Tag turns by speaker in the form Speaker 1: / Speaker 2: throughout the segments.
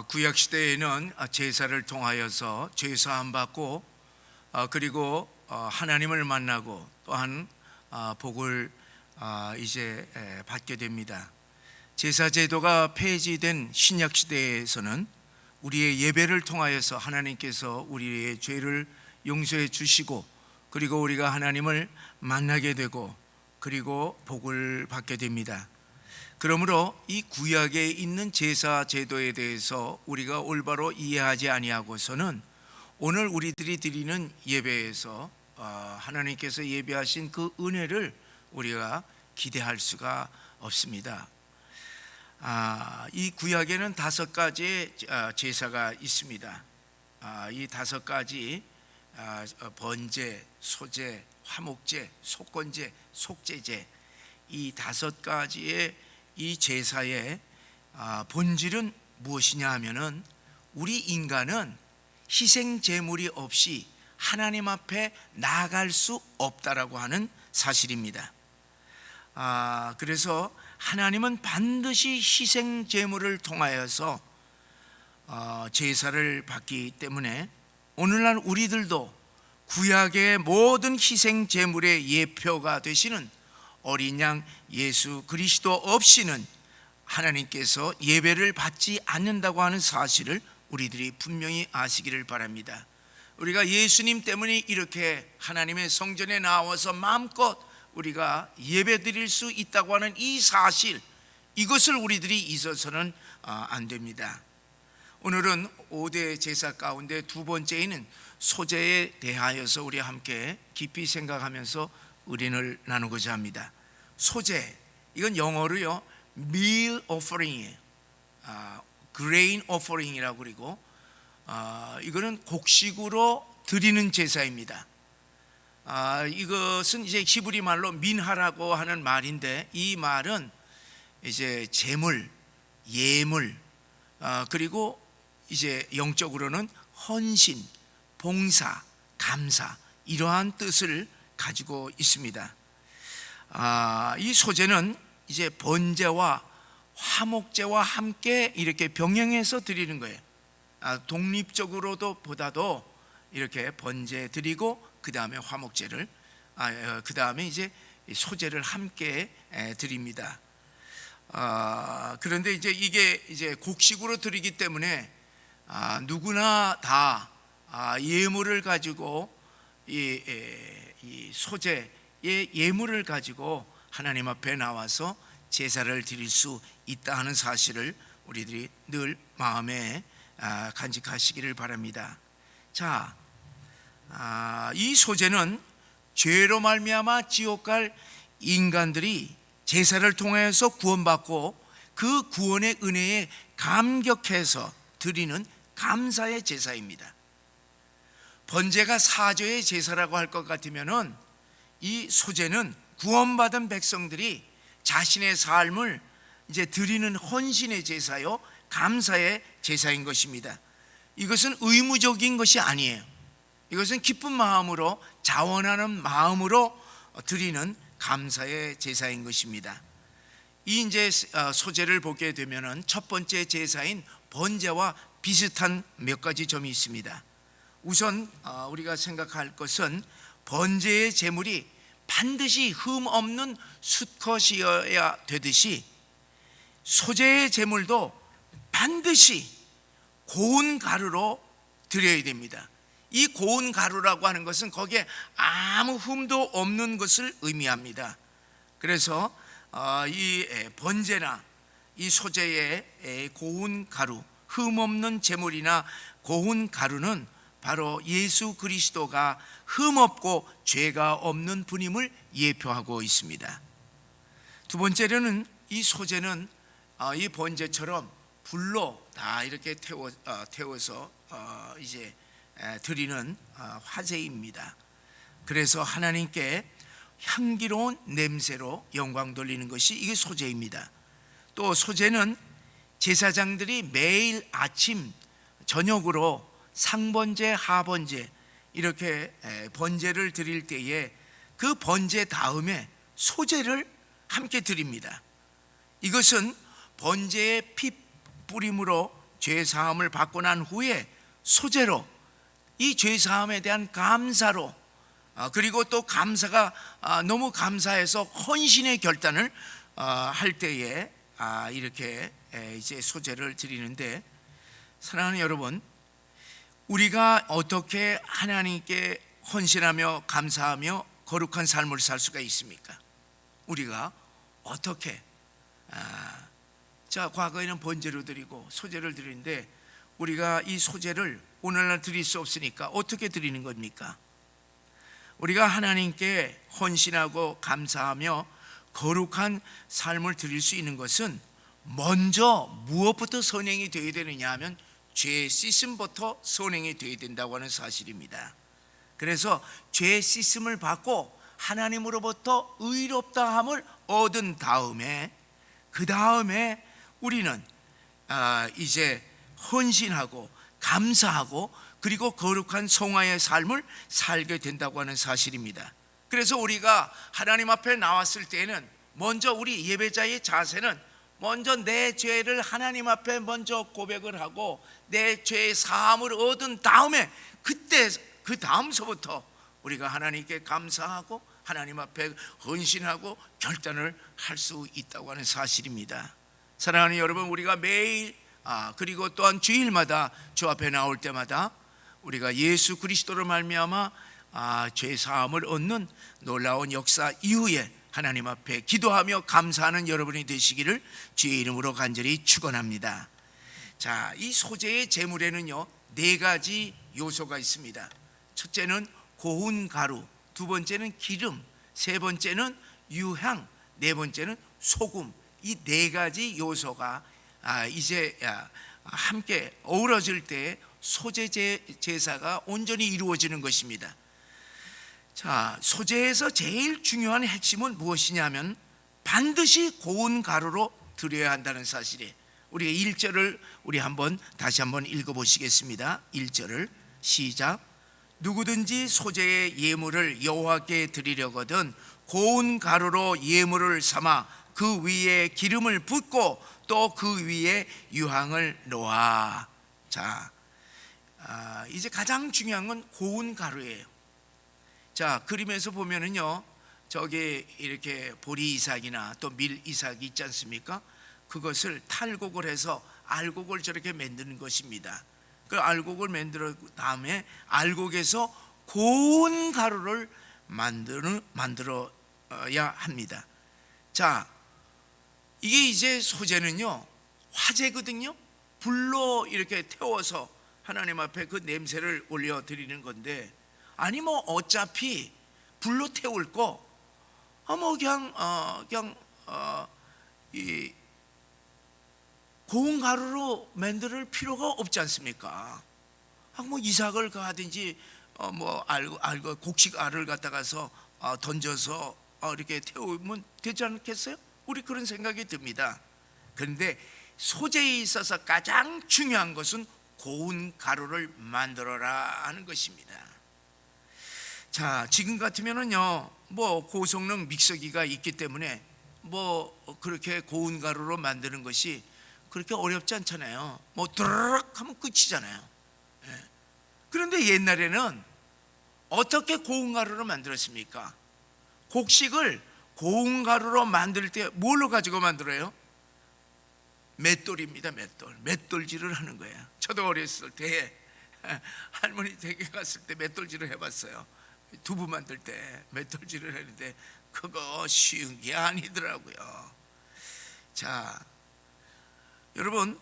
Speaker 1: 구약 시대에는 제사를 통하여서 죄 사함 받고 그리고 하나님을 만나고 또한 복을 이제 받게 됩니다. 제사 제도가 폐지된 신약 시대에서는 우리의 예배를 통하여서 하나님께서 우리의 죄를 용서해 주시고 그리고 우리가 하나님을 만나게 되고 그리고 복을 받게 됩니다. 그러므로 이 구약에 있는 제사 제도에 대해서 우리가 올바로 이해하지 아니하고서는 오늘 우리들이 드리는 예배에서 하나님께서 예배하신 그 은혜를 우리가 기대할 수가 없습니다. 이 구약에는 5가지의 제사가 있습니다. 이 5가지 번제, 소제, 화목제, 속건제, 속죄제, 이 5가지의 이 제사의 본질은 무엇이냐 하면은 우리 인간은 희생 제물이 없이 하나님 앞에 나아갈 수 없다라고 하는 사실입니다. 그래서 하나님은 반드시 희생 제물을 통하여서 제사를 받기 때문에 오늘날 우리들도 구약의 모든 희생 제물의 예표가 되시는 어린 양 예수 그리스도 없이는 하나님께서 예배를 받지 않는다고 하는 사실을 우리들이 분명히 아시기를 바랍니다. 우리가 예수님 때문에 이렇게 하나님의 성전에 나와서 마음껏 우리가 예배 드릴 수 있다고 하는 이 사실, 이것을 우리들이 잊어서는 안 됩니다. 오늘은 5대 제사 가운데 2번째인 소제에 대하여서 우리 함께 깊이 생각하면서 의뢰를 나누고자 합니다. 소제, 이건 영어로요 meal offering이에요. grain offering이라고 그리고 이거는 곡식으로 드리는 제사입니다. 이것은 이제 히브리 말로 민하라고 하는 말인데 이 말은 이제 제물, 예물, 그리고 이제 영적으로는 헌신, 봉사, 감사, 이러한 뜻을 가지고 있습니다. 이 소제는 이제 번제와 화목제와 함께 이렇게 병행해서 드리는 거예요. 독립적으로도 보다도 이렇게 번제 드리고 그 다음에 화목제를 그 다음에 이제 소제를 함께 드립니다. 그런데 이제 이게 이제 곡식으로 드리기 때문에 누구나 다 예물을 가지고 이 소제의 예물을 가지고 하나님 앞에 나와서 제사를 드릴 수 있다 하는 사실을 우리들이 늘 마음에 간직하시기를 바랍니다. 자, 이 소제는 죄로 말미암아 지옥 갈 인간들이 제사를 통해서 구원받고 그 구원의 은혜에 감격해서 드리는 감사의 제사입니다. 번제가 사죄의 제사라고 할 것 같으면은 이 소제는 구원받은 백성들이 자신의 삶을 이제 드리는 헌신의 제사요 감사의 제사인 것입니다. 이것은 의무적인 것이 아니에요. 이것은 기쁜 마음으로 자원하는 마음으로 드리는 감사의 제사인 것입니다. 이 이제 소제를 보게 되면은 첫 번째 제사인 번제와 비슷한 몇 가지 점이 있습니다. 우선 우리가 생각할 것은 번제의 제물이 반드시 흠 없는 수컷이어야 되듯이 소제의 제물도 반드시 고운 가루로 드려야 됩니다. 이 고운 가루라고 하는 것은 거기에 아무 흠도 없는 것을 의미합니다. 그래서 이 번제나 이 소제의 고운 가루, 흠 없는 제물이나 고운 가루는 바로 예수 그리스도가 흠없고 죄가 없는 분임을 예표하고 있습니다. 두 번째로는 이 소제는 이 번제처럼 불로 다 이렇게 태워서 이제 드리는 화제입니다. 그래서 하나님께 향기로운 냄새로 영광 돌리는 것이 이게 소제입니다. 또 소제는 제사장들이 매일 아침 저녁으로 상번제, 하번제 이렇게 번제를 드릴 때에 그 번제 다음에 소제를 함께 드립니다. 이것은 번제의 피 뿌림으로 죄 사함을 받고 난 후에 소재로 이 죄 사함에 대한 감사로 그리고 또 감사가 너무 감사해서 헌신의 결단을 할 때에 이렇게 이제 소재를 드리는데, 사랑하는 여러분, 우리가 어떻게 하나님께 헌신하며 감사하며 거룩한 삶을 살 수가 있습니까? 우리가 어떻게 자, 과거에는 번제로 드리고 소제를 드리는데 우리가 이 소제를 오늘날 드릴 수 없으니까 어떻게 드리는 겁니까? 우리가 하나님께 헌신하고 감사하며 거룩한 삶을 드릴 수 있는 것은 먼저 무엇부터 선행이 되어야 되느냐 하면 죄 씻음부터 선행이 되어야 된다고 하는 사실입니다. 그래서 죄 씻음을 받고 하나님으로부터 의롭다함을 얻은 다음에 그 다음에 우리는 이제 헌신하고 감사하고 그리고 거룩한 성화의 삶을 살게 된다고 하는 사실입니다. 그래서 우리가 하나님 앞에 나왔을 때는 먼저 우리 예배자의 자세는 먼저 내 죄를 하나님 앞에 먼저 고백을 하고 내 죄의 사함을 얻은 다음에 그때 그 다음서부터 우리가 하나님께 감사하고 하나님 앞에 헌신하고 결단을 할 수 있다고 하는 사실입니다. 사랑하는 여러분, 우리가 매일 그리고 또한 주일마다 주 앞에 나올 때마다 우리가 예수 그리스도로 말미암아 죄 사함을 얻는 놀라운 역사 이후에 하나님 앞에 기도하며 감사하는 여러분이 되시기를 주의 이름으로 간절히 축원합니다. 자, 이 소재의 제물에는요 4가지 요소가 있습니다. 첫째는 고운 가루, 두 번째는 기름, 세 번째는 유향, 네 번째는 소금. 이 4가지 요소가 이제 함께 어우러질 때 소재 제사가 온전히 이루어지는 것입니다. 자, 소재에서 제일 중요한 핵심은 무엇이냐면 반드시 고운 가루로 드려야 한다는 사실이에요. 우리가 1절을 우리 다시 한번 읽어보시겠습니다. 1절을 시작. 누구든지 소재의 예물을 여호와께 드리려거든 고운 가루로 예물을 삼아 그 위에 기름을 붓고 또 그 위에 유향을 놓아. 자, 이제 가장 중요한 건 고운 가루예요. 자, 그림에서 보면은요 저기 이렇게 보리 이삭이나 또 밀 이삭이 있지 않습니까? 그것을 탈곡을 해서 알곡을 저렇게 만드는 것입니다. 그 알곡을 만들어 다음에 알곡에서 고운 가루를 만들어야 합니다. 자, 이게 이제 소재는요 화제거든요. 불로 이렇게 태워서 하나님 앞에 그 냄새를 올려 드리는 건데, 아니 뭐 어차피 불로 태울 거 이 고운 가루로 만들 필요가 없지 않습니까? 뭐 이삭을 가든지 알고 곡식 알을 갖다가서 던져서 이렇게 태우면 되지 않겠어요? 우리 그런 생각이 듭니다. 그런데 소재에 있어서 가장 중요한 것은 고운 가루를 만들어라 하는 것입니다. 자, 지금 같으면은요 뭐 고성능 믹서기가 있기 때문에 뭐 그렇게 고운 가루로 만드는 것이 그렇게 어렵지 않잖아요. 뭐 드르륵 하면 끝이잖아요. 그런데 옛날에는 어떻게 고운 가루로 만들었습니까? 곡식을 고운 가루로 만들 때 뭘로 가지고 만들어요? 맷돌입니다. 맷돌질을 하는 거예요. 저도 어렸을 때 할머니 댁에 갔을 때 맷돌질을 해봤어요. 두부 만들 때 맷돌질을 했는데 그거 쉬운 게 아니더라고요. 자, 여러분,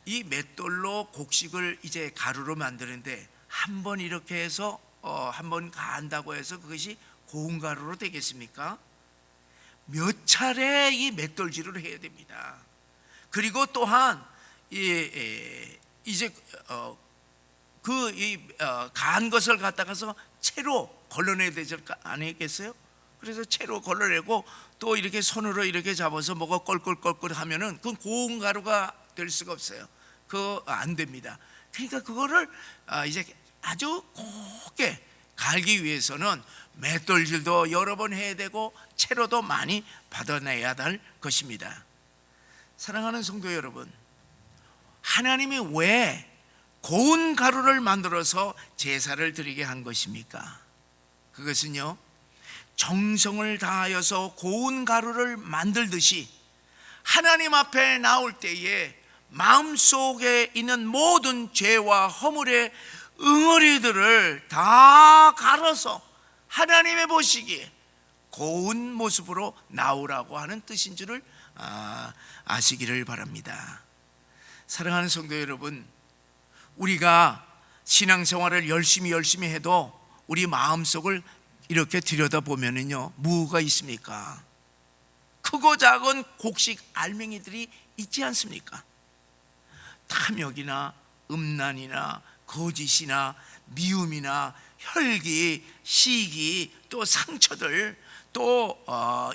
Speaker 1: 이 맷돌로 곡식을 이제 가루로 만드는데 한번 이렇게 해서 한번 가한다고 해서 그것이 고운 가루로 되겠습니까? 몇 차례 이 맷돌질을 해야 됩니다. 그리고 또한 이제 가한 것을 갖다가서 채로 걸러내야 되지 않겠어요? 그래서 채로 걸러내고 또 이렇게 손으로 이렇게 잡아서 뭐가 껄껄껄껄 하면은 그건 고운 가루가 될 수가 없어요. 그거 안 됩니다. 그러니까 그거를 이제 아주 곱게 갈기 위해서는 맷돌질도 여러 번 해야 되고 채로도 많이 받아내야 할 것입니다. 사랑하는 성도 여러분, 하나님이 왜 고운 가루를 만들어서 제사를 드리게 한 것입니까? 그것은요, 정성을 다하여서 고운 가루를 만들듯이 하나님 앞에 나올 때에 마음속에 있는 모든 죄와 허물의 응어리들을 다 갈아서 하나님의 보시기에 고운 모습으로 나오라고 하는 뜻인 줄을 아시기를 바랍니다. 사랑하는 성도 여러분, 우리가 신앙생활을 열심히 해도 우리 마음속을 이렇게 들여다보면은요, 뭐가 있습니까? 크고 작은 곡식 알맹이들이 있지 않습니까? 탐욕이나 음란이나 거짓이나 미움이나 혈기, 시기, 또 상처들, 또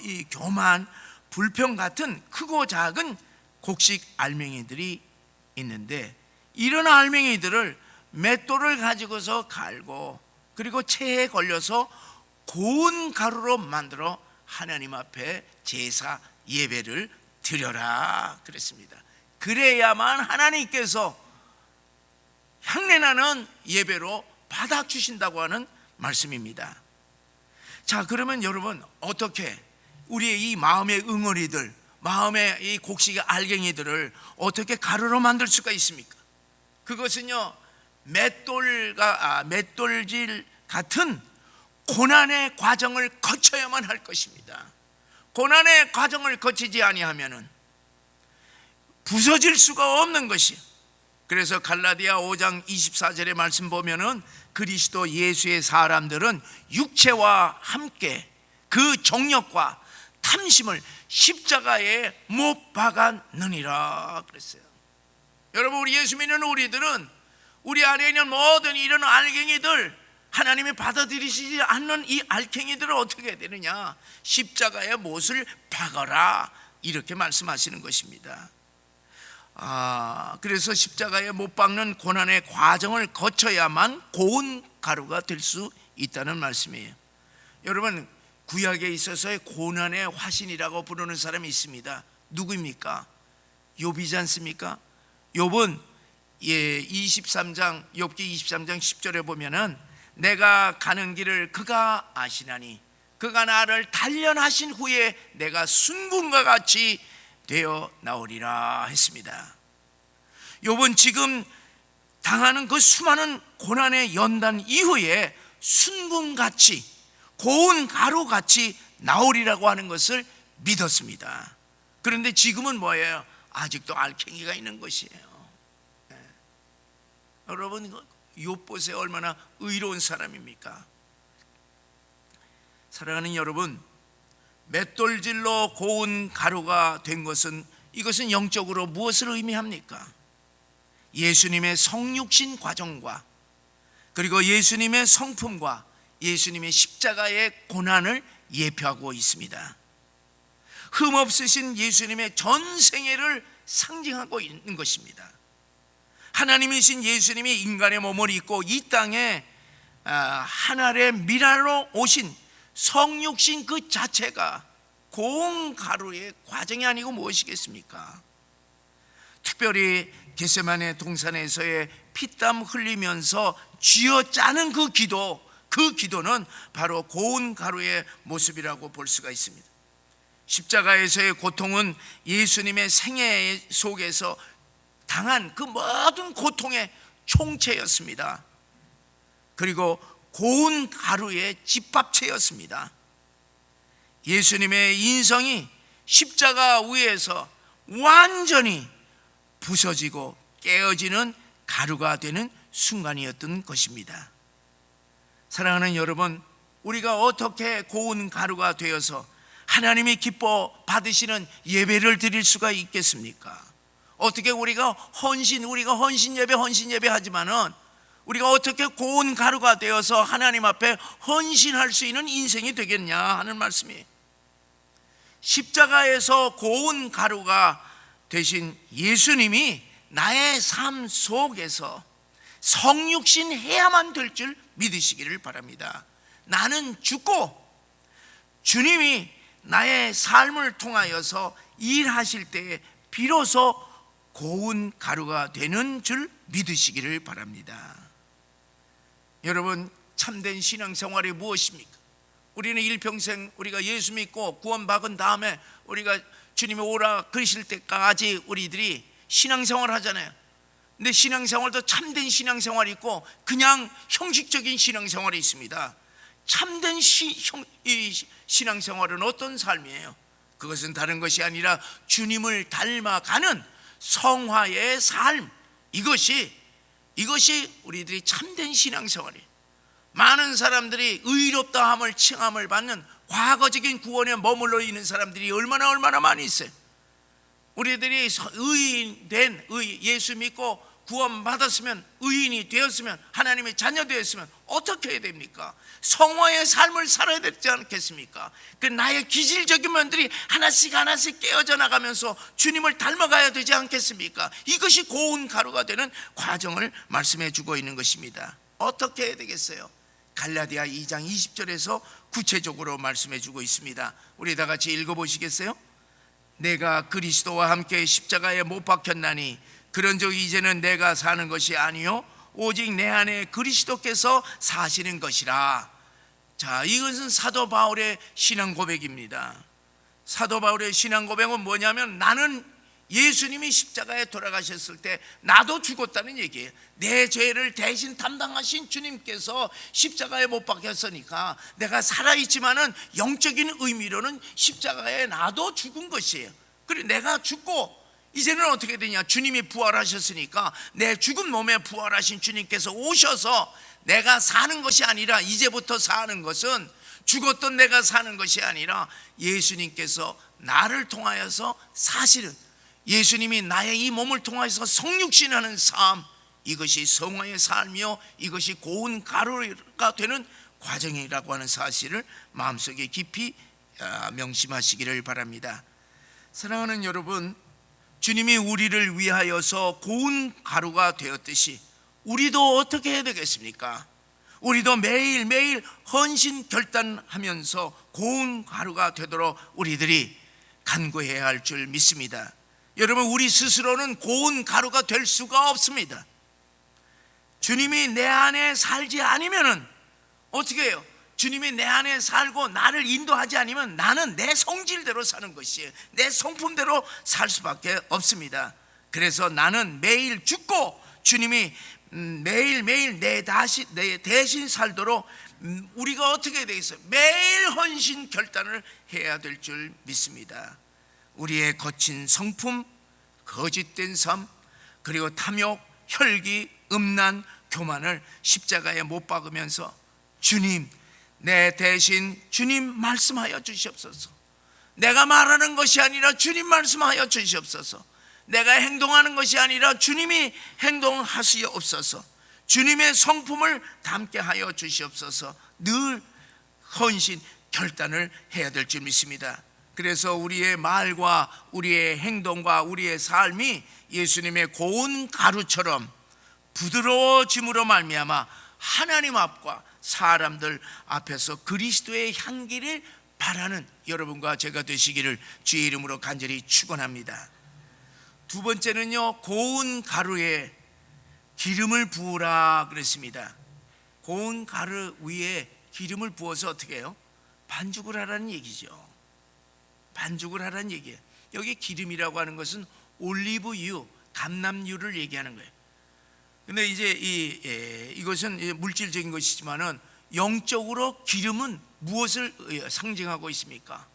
Speaker 1: 이 교만, 불평 같은 크고 작은 곡식 알맹이들이 있는데, 이런 알맹이들을 맷돌을 가지고서 갈고 그리고 체에 걸려서 고운 가루로 만들어 하나님 앞에 제사 예배를 드려라 그랬습니다. 그래야만 하나님께서 향내나는 예배로 받아주신다고 하는 말씀입니다. 자, 그러면 여러분, 어떻게 우리의 이 마음의 응어리들, 마음의 이 곡식의 알갱이들을 어떻게 가루로 만들 수가 있습니까? 그것은요, 맷돌질 같은 고난의 과정을 거쳐야만 할 것입니다. 고난의 과정을 거치지 아니하면은 부서질 수가 없는 것이. 그래서 갈라디아 5장 24절의 말씀 보면은 그리스도 예수의 사람들은 육체와 함께 그 정욕과 탐심을 십자가에 못 박았느니라 그랬어요. 여러분, 우리 예수 믿는 우리들은 우리 안에 있는 모든 이런 알갱이들, 하나님이 받아들이시지 않는 이 알갱이들을 어떻게 해야 되느냐? 십자가에 못을 박아라, 이렇게 말씀하시는 것입니다. 그래서 십자가에 못 박는 고난의 과정을 거쳐야만 고운 가루가 될 수 있다는 말씀이에요. 여러분, 구약에 있어서의 고난의 화신이라고 부르는 사람이 있습니다. 누구입니까? 욥이지 않습니까? 욥은 23장, 욥기 23장 10절에 보면은 내가 가는 길을 그가 아시나니 그가 나를 단련하신 후에 내가 순금과 같이 되어 나오리라 했습니다. 욥은 지금 당하는 그 수많은 고난의 연단 이후에 순금같이, 고운 가루같이 나오리라고 하는 것을 믿었습니다. 그런데 지금은 뭐예요? 아직도 알갱이가 있는 것이에요. 여러분, 욥 보세요. 얼마나 의로운 사람입니까? 사랑하는 여러분, 맷돌질로 고운 가루가 된 것은, 이것은 영적으로 무엇을 의미합니까? 예수님의 성육신 과정과 그리고 예수님의 성품과 예수님의 십자가의 고난을 예표하고 있습니다. 흠없으신 예수님의 전생애를 상징하고 있는 것입니다. 하나님이신 예수님이 인간의 몸을 입고 이 땅에 하늘의 미랄로 오신 성육신 그 자체가 고운 가루의 과정이 아니고 무엇이겠습니까? 특별히 겟세마네 동산에서의 피땀 흘리면서 쥐어짜는 그 기도는 바로 고운 가루의 모습이라고 볼 수가 있습니다. 십자가에서의 고통은 예수님의 생애 속에서 당한 그 모든 고통의 총체였습니다. 그리고 고운 가루의 집합체였습니다. 예수님의 인성이 십자가 위에서 완전히 부서지고 깨어지는 가루가 되는 순간이었던 것입니다. 사랑하는 여러분, 우리가 어떻게 고운 가루가 되어서 하나님이 기뻐 받으시는 예배를 드릴 수가 있겠습니까? 어떻게 우리가 헌신 예배 하지만은 우리가 어떻게 고운 가루가 되어서 하나님 앞에 헌신할 수 있는 인생이 되겠냐 하는 말씀이에요. 십자가에서 고운 가루가 되신 예수님이 나의 삶 속에서 성육신 해야만 될 줄 믿으시기를 바랍니다. 나는 죽고 주님이 나의 삶을 통하여서 일하실 때에 비로소 고운 가루가 되는 줄 믿으시기를 바랍니다. 여러분, 참된 신앙생활이 무엇입니까? 우리는 일평생 우리가 예수 믿고 구원받은 다음에 우리가 주님이 오라 그러실 때까지 우리들이 신앙생활 하잖아요. 근데 신앙생활도 참된 신앙생활이 있고 그냥 형식적인 신앙생활이 있습니다. 참된 신앙생활은 어떤 삶이에요? 그것은 다른 것이 아니라 주님을 닮아가는 성화의 삶, 이것이 우리들이 참된 신앙생활이에요. 많은 사람들이 의롭다함을 칭함을 받는 과거적인 구원에 머물러 있는 사람들이 얼마나 많이 있어요. 우리들이 의인된 예수 믿고 구원받았으면, 의인이 되었으면, 하나님의 자녀 되었으면 어떻게 해야 됩니까? 성화의 삶을 살아야 되지 않겠습니까? 그 나의 기질적인 면들이 하나씩 깨어져 나가면서 주님을 닮아가야 되지 않겠습니까? 이것이 고운 가루가 되는 과정을 말씀해 주고 있는 것입니다. 어떻게 해야 되겠어요? 갈라디아 2장 20절에서 구체적으로 말씀해 주고 있습니다. 우리 다 같이 읽어보시겠어요? 내가 그리스도와 함께 십자가에 못 박혔나니 그런즉 이제는 내가 사는 것이 아니요 오직 내 안에 그리스도께서 사시는 것이라. 자, 이것은 사도 바울의 신앙 고백입니다. 사도 바울의 신앙 고백은 뭐냐면, 나는 예수님이 십자가에 돌아가셨을 때 나도 죽었다는 얘기예요. 내 죄를 대신 담당하신 주님께서 십자가에 못 박혔으니까 내가 살아있지만은 영적인 의미로는 십자가에 나도 죽은 것이에요. 그리고 내가 죽고 이제는 어떻게 되냐? 주님이 부활하셨으니까 내 죽은 몸에 부활하신 주님께서 오셔서 내가 사는 것이 아니라, 이제부터 사는 것은 죽었던 내가 사는 것이 아니라 예수님께서 나를 통하여서 사시는, 예수님이 나의 이 몸을 통해서 성육신하는 삶, 이것이 성화의 삶이요 이것이 고운 가루가 되는 과정이라고 하는 사실을 마음속에 깊이 명심하시기를 바랍니다. 사랑하는 여러분, 주님이 우리를 위하여서 고운 가루가 되었듯이 우리도 어떻게 해야 되겠습니까? 우리도 매일매일 헌신 결단하면서 고운 가루가 되도록 우리들이 간구해야 할 줄 믿습니다. 여러분, 우리 스스로는 고운 가루가 될 수가 없습니다. 주님이 내 안에 살지 않으면 어떻게 해요? 주님이 내 안에 살고 나를 인도하지 않으면 나는 내 성질대로 사는 것이에요. 내 성품대로 살 수밖에 없습니다. 그래서 나는 매일 죽고 주님이 매일매일 내 대신 살도록 우리가 어떻게 해야 되겠어요? 매일 헌신 결단을 해야 될 줄 믿습니다. 우리의 거친 성품, 거짓된 삶, 그리고 탐욕, 혈기, 음란, 교만을 십자가에 못 박으면서 주님, 내 대신 주님 말씀하여 주시옵소서. 내가 말하는 것이 아니라 주님 말씀하여 주시옵소서. 내가 행동하는 것이 아니라 주님이 행동하시옵소서. 주님의 성품을 담게 하여 주시옵소서. 늘 헌신 결단을 해야 될 줄 믿습니다. 그래서 우리의 말과 우리의 행동과 우리의 삶이 예수님의 고운 가루처럼 부드러워짐으로 말미암아 하나님 앞과 사람들 앞에서 그리스도의 향기를 바라는 여러분과 제가 되시기를 주의 이름으로 간절히 축원합니다. 두 번째는요, 고운 가루에 기름을 부으라 그랬습니다. 고운 가루 위에 기름을 부어서 어떻게 해요? 반죽을 하라는 얘기죠. 반죽을 하라는 얘기예요. 여기 기름이라고 하는 것은 올리브유, 감람유를 얘기하는 거예요. 근데 이제 이것은 물질적인 것이지만은 영적으로 기름은 무엇을 상징하고 있습니까?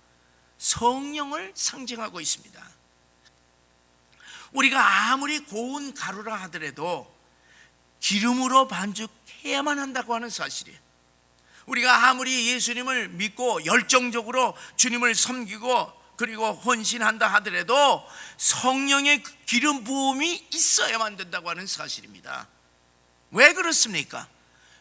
Speaker 1: 성령을 상징하고 있습니다. 우리가 아무리 고운 가루라 하더라도 기름으로 반죽해야만 한다고 하는 사실이에요. 우리가 아무리 예수님을 믿고 열정적으로 주님을 섬기고 그리고 헌신한다 하더라도 성령의 기름 부음이 있어야만 된다고 하는 사실입니다. 왜 그렇습니까?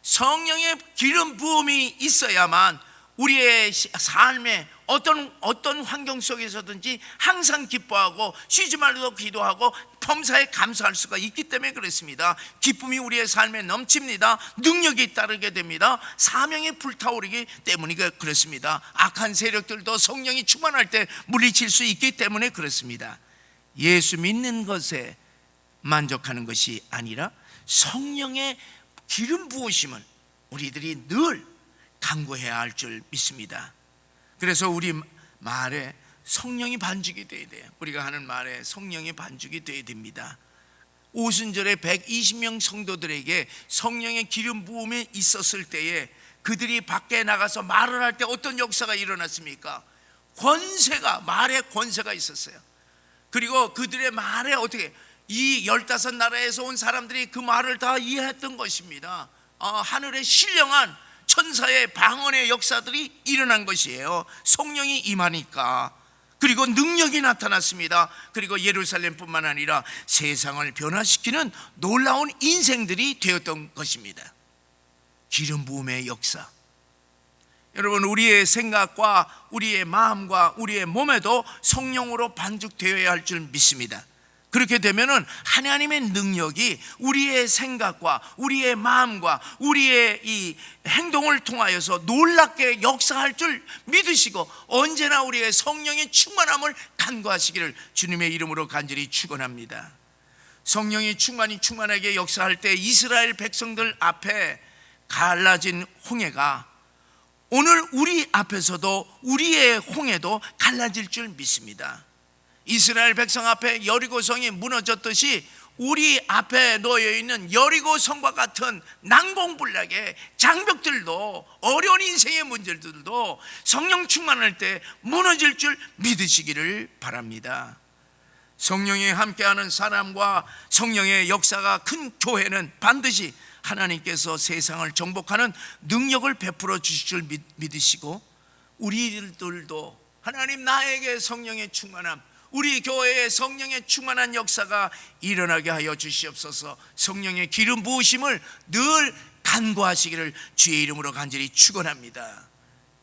Speaker 1: 성령의 기름 부음이 있어야만 우리의 삶에 어떤 환경 속에서든지 항상 기뻐하고 쉬지 말고 기도하고 범사에 감사할 수가 있기 때문에 그렇습니다. 기쁨이 우리의 삶에 넘칩니다. 능력이 따르게 됩니다. 사명에 불타오르기 때문에 그렇습니다. 악한 세력들도 성령이 충만할 때 물리칠 수 있기 때문에 그렇습니다. 예수 믿는 것에 만족하는 것이 아니라 성령의 기름 부으심을 우리들이 늘 간구해야 할 줄 믿습니다. 그래서 우리 말에 성령이 반죽이 돼야 돼요. 우리가 하는 말에 성령이 반죽이 돼야 됩니다. 오순절에 120명 성도들에게 성령의 기름 부음이 있었을 때에 그들이 밖에 나가서 말을 할 때 어떤 역사가 일어났습니까? 권세가, 말에 권세가 있었어요. 그리고 그들의 말에 어떻게 이 15나라에서 온 사람들이 그 말을 다 이해했던 것입니다. 하늘의 신령한 천사의 방언의 역사들이 일어난 것이에요. 성령이 임하니까. 그리고 능력이 나타났습니다. 그리고 예루살렘뿐만 아니라 세상을 변화시키는 놀라운 인생들이 되었던 것입니다. 기름 부음의 역사. 여러분, 우리의 생각과 우리의 마음과 우리의 몸에도 성령으로 반죽되어야 할 줄 믿습니다. 그렇게 되면은 하나님의 능력이 우리의 생각과 우리의 마음과 우리의 이 행동을 통하여서 놀랍게 역사할 줄 믿으시고 언제나 우리의 성령의 충만함을 간구하시기를 주님의 이름으로 간절히 축원합니다. 성령이 충만하게 역사할 때 이스라엘 백성들 앞에 갈라진 홍해가 오늘 우리 앞에서도 우리의 홍해도 갈라질 줄 믿습니다. 이스라엘 백성 앞에 여리고성이 무너졌듯이 우리 앞에 놓여 있는 여리고성과 같은 난공불락의 장벽들도 어려운 인생의 문제들도 성령 충만할 때 무너질 줄 믿으시기를 바랍니다. 성령이 함께하는 사람과 성령의 역사가 큰 교회는 반드시 하나님께서 세상을 정복하는 능력을 베풀어 주실 줄 믿으시고 우리들도 하나님 나에게 성령의 충만함, 우리 교회에 성령의 충만한 역사가 일어나게 하여 주시옵소서. 성령의 기름 부으심을 늘 간구하시기를 주의 이름으로 간절히 축원합니다.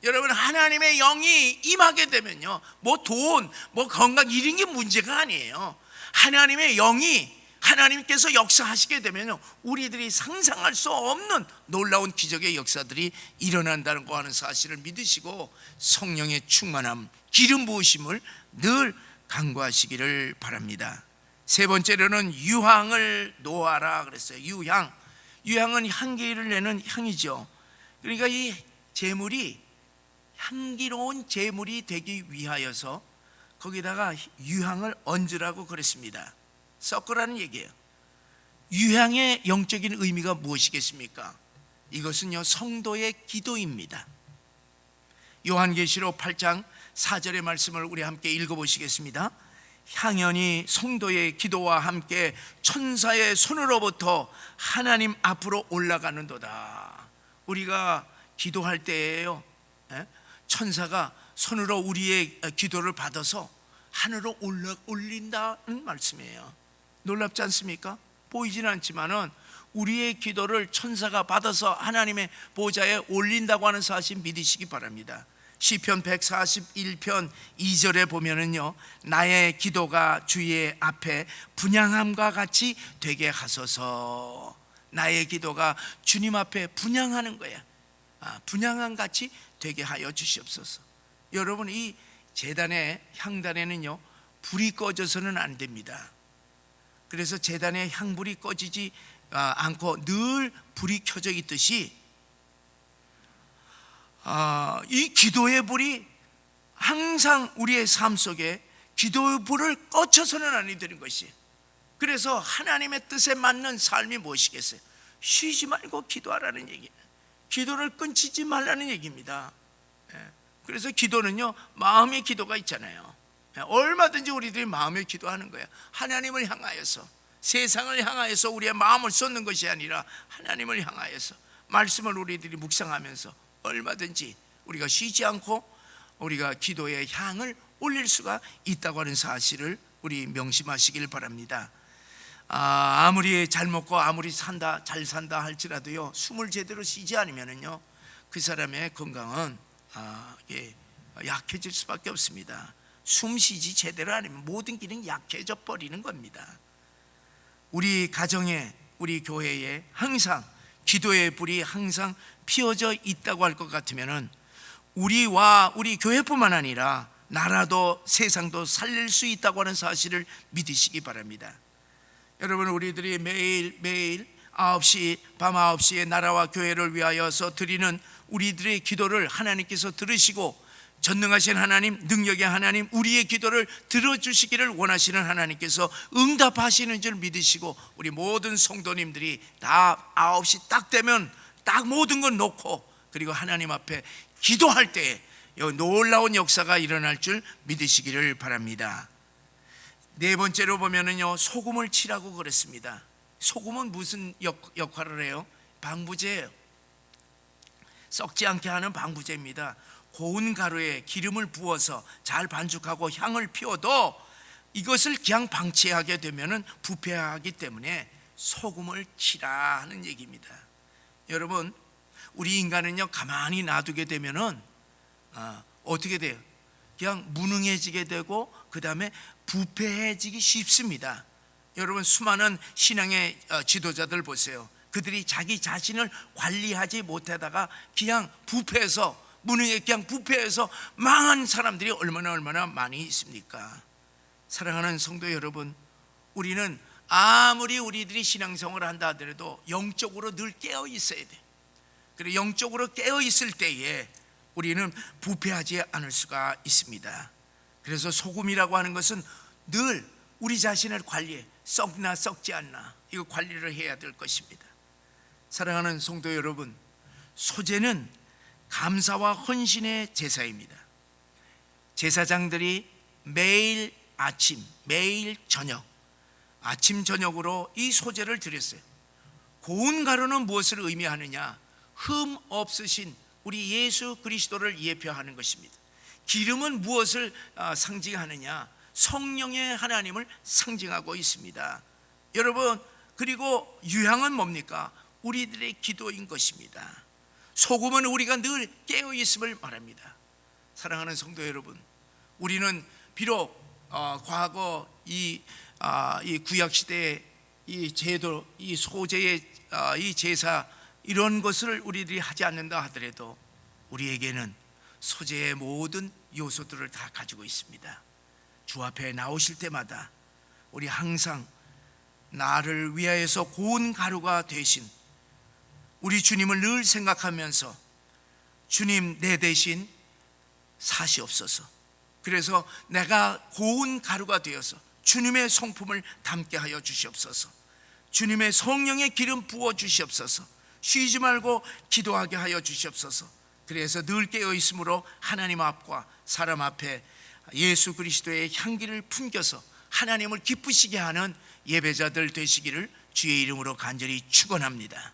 Speaker 1: 여러분, 하나님의 영이 임하게 되면요, 뭐 돈, 뭐 건강 이런 게 문제가 아니에요. 하나님의 영이 하나님께서 역사하시게 되면요, 우리들이 상상할 수 없는 놀라운 기적의 역사들이 일어난다는 거 하는 사실을 믿으시고 성령의 충만함, 기름 부으심을 늘 간구하시기를 바랍니다. 세 번째로는 유향을 놓아라 그랬어요. 유향은 향기를 내는 향이죠. 그러니까 이 제물이 향기로운 제물이 되기 위하여서 거기다가 유향을 얹으라고 그랬습니다. 섞으라는 얘기예요. 유향의 영적인 의미가 무엇이겠습니까? 이것은요, 성도의 기도입니다. 요한계시록 8장 4절의 말씀을 우리 함께 읽어보시겠습니다. 향연이 성도의 기도와 함께 천사의 손으로부터 하나님 앞으로 올라가는도다. 우리가 기도할 때에요, 천사가 손으로 우리의 기도를 받아서 하늘로 올린다는 말씀이에요. 놀랍지 않습니까? 보이지는 않지만은 우리의 기도를 천사가 받아서 하나님의 보좌에 올린다고 하는 사실 믿으시기 바랍니다. 시편 141편 2절에 보면은요, 나의 기도가 주의 앞에 분향함과 같이 되게 하소서. 나의 기도가 주님 앞에 분향하는 거야. 분향함 같이 되게 하여 주시옵소서. 여러분, 이 제단의 향단에는요, 불이 꺼져서는 안 됩니다. 그래서 제단의 향불이 꺼지지 않고 늘 불이 켜져 있듯이 이 기도의 불이 항상 우리의 삶 속에 기도의 불을 꺼쳐서는 안 되는 것이. 그래서 하나님의 뜻에 맞는 삶이 무엇이겠어요? 쉬지 말고 기도하라는 얘기, 기도를 끊치지 말라는 얘기입니다. 그래서 기도는요, 마음의 기도가 있잖아요. 얼마든지 우리들이 마음의 기도하는 거예요. 하나님을 향하여서, 세상을 향하여서 우리의 마음을 쏟는 것이 아니라 하나님을 향하여서 말씀을 우리들이 묵상하면서 얼마든지 우리가 쉬지 않고 우리가 기도의 향을 올릴 수가 있다고 하는 사실을 우리 명심하시길 바랍니다. 아무리 잘 먹고 아무리 잘 산다 할지라도요, 숨을 제대로 쉬지 않으면은요, 그 사람의 건강은 약해질 수밖에 없습니다. 숨 쉬지 제대로 안 하면 모든 기능이 약해져 버리는 겁니다. 우리 가정에, 우리 교회에 항상 기도의 불이 항상 피어져 있다고 할 것 같으면은 우리와 우리 교회뿐만 아니라 나라도 세상도 살릴 수 있다고 하는 사실을 믿으시기 바랍니다. 여러분, 우리들이 매일 9시, 밤 9시에 나라와 교회를 위하여서 드리는 우리들의 기도를 하나님께서 들으시고, 전능하신 하나님, 능력의 하나님, 우리의 기도를 들어주시기를 원하시는 하나님께서 응답하시는 줄 믿으시고, 우리 모든 성도님들이 다 9시 딱 되면 딱 모든 건 놓고, 그리고 하나님 앞에 기도할 때에 놀라운 역사가 일어날 줄 믿으시기를 바랍니다. 네 번째로 보면은요, 소금을 치라고 그랬습니다. 소금은 무슨 역할을 해요? 방부제예요. 썩지 않게 하는 방부제입니다. 고운 가루에 기름을 부어서 잘 반죽하고 향을 피워도 이것을 그냥 방치하게 되면은 부패하기 때문에 소금을 치라 하는 얘기입니다. 여러분, 우리 인간은요, 가만히 놔두게 되면은 어떻게 돼요? 그냥 무능해지게 되고, 그 다음에 부패해지기 쉽습니다. 여러분, 수많은 신앙의 지도자들 보세요. 그들이 자기 자신을 관리하지 못하다가 그냥 부패해서, 무능해 그냥 부패해서 망한 사람들이 얼마나 많이 있습니까? 사랑하는 성도 여러분, 우리는 아무리 우리들이 신앙생활을 한다 하더라도 영적으로 늘 깨어 있어야 돼. 그리고 영적으로 깨어 있을 때에 우리는 부패하지 않을 수가 있습니다. 그래서 소금이라고 하는 것은 늘 우리 자신을 관리해. 썩나 썩지 않나, 이거 관리를 해야 될 것입니다. 사랑하는 성도 여러분, 소제는 감사와 헌신의 제사입니다. 제사장들이 매일 아침, 매일 저녁, 아침 저녁으로 이 소제를 드렸어요. 고운 가루는 무엇을 의미하느냐? 흠 없으신 우리 예수 그리스도를 예표하는 것입니다. 기름은 무엇을 상징하느냐? 성령의 하나님을 상징하고 있습니다. 여러분, 그리고 유향은 뭡니까? 우리들의 기도인 것입니다. 소금은 우리가 늘 깨어 있음을 말합니다. 사랑하는 성도 여러분, 우리는 비록 과거 이 구약 시대의 이 제도, 이 소제의 이 제사, 이런 것을 우리들이 하지 않는다 하더라도 우리에게는 소제의 모든 요소들을 다 가지고 있습니다. 주 앞에 나오실 때마다 우리 항상 나를 위하여서 고운 가루가 되신 우리 주님을 늘 생각하면서, 주님, 내 대신 사시옵소서. 그래서 내가 고운 가루가 되어서 주님의 성품을 담게 하여 주시옵소서. 주님의 성령의 기름 부어 주시옵소서. 쉬지 말고 기도하게 하여 주시옵소서. 그래서 늘 깨어 있으므로 하나님 앞과 사람 앞에 예수 그리스도의 향기를 풍겨서 하나님을 기쁘시게 하는 예배자들 되시기를 주의 이름으로 간절히 축원합니다.